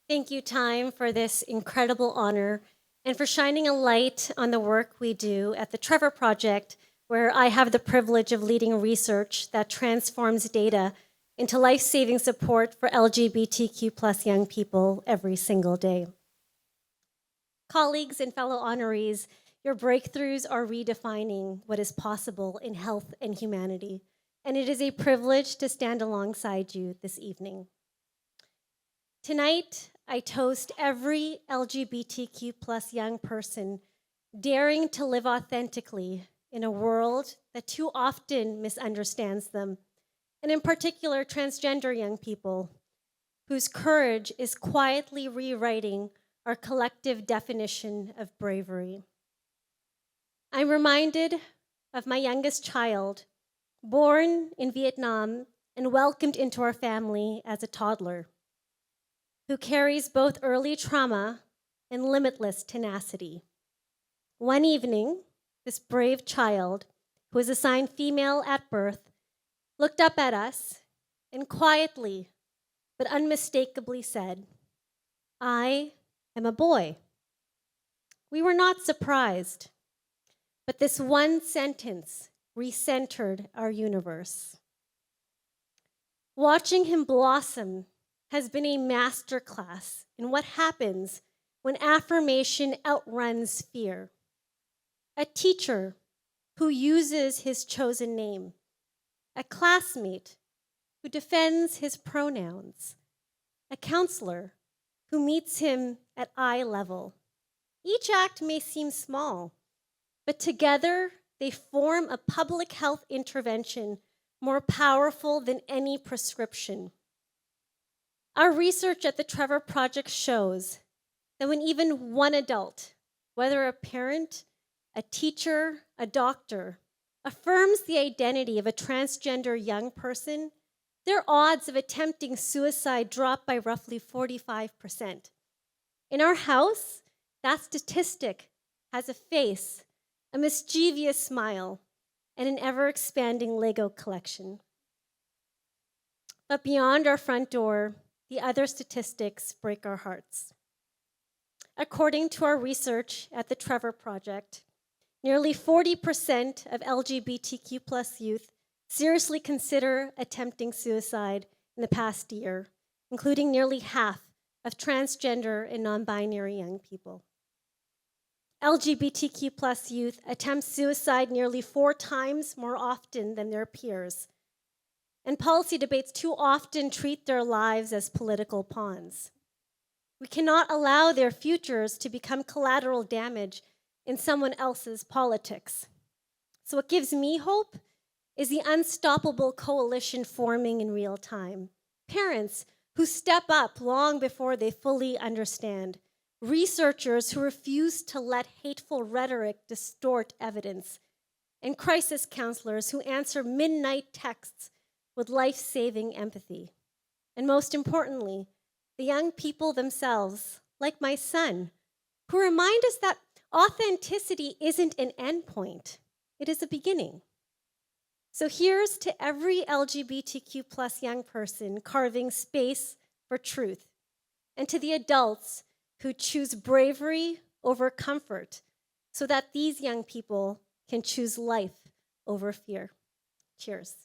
Thank you, Time, for this incredible honor and for shining a light on the work we do at the Trevor Project, where I have the privilege of leading research that transforms data into life-saving support for LGBTQ plus young people every single day. Colleagues and fellow honorees, your breakthroughs are redefining what is possible in health and humanity, and it is a privilege to stand alongside you this evening. Tonight, I toast every LGBTQ plus young person daring to live authentically in a world that too often misunderstands them, and in particular, transgender young people whose courage is quietly rewriting our collective definition of bravery. I'm reminded of my youngest child, born in Vietnam and welcomed into our family as a toddler, who carries both early trauma and limitless tenacity. One evening, this brave child, who was assigned female at birth, looked up at us and quietly but unmistakably said, "I am a boy." We were not surprised, but this one sentence recentered our universe. Watching him blossom has been a masterclass in what happens when affirmation outruns fear. A teacher who uses his chosen name, a classmate who defends his pronouns, a counselor who meets him at eye level. Each act may seem small, but together they form a public health intervention more powerful than any prescription. Our research at the Trevor Project shows that when even one adult, whether a parent, a teacher, a doctor, affirms the identity of a transgender young person, their odds of attempting suicide drop by roughly 45%. In our house, that statistic has a face, a mischievous smile, and an ever-expanding Lego collection. But beyond our front door, the other statistics break our hearts. According to our research at the Trevor Project, nearly 40% of LGBTQ plus youth seriously consider attempting suicide in the past year, including nearly half of transgender and non-binary young people. LGBTQ plus youth attempt suicide nearly 4 times more often than their peers. And policy debates too often treat their lives as political pawns. We cannot allow their futures to become collateral damage in someone else's politics. So what gives me hope is the unstoppable coalition forming in real time. Parents who step up long before they fully understand. Researchers who refuse to let hateful rhetoric distort evidence. And crisis counselors who answer midnight texts with life-saving empathy. And most importantly, the young people themselves, like my son, who remind us that authenticity isn't an endpoint, it is a beginning. So here's to every LGBTQ plus young person carving space for truth, and to the adults who choose bravery over comfort so that these young people can choose life over fear. Cheers.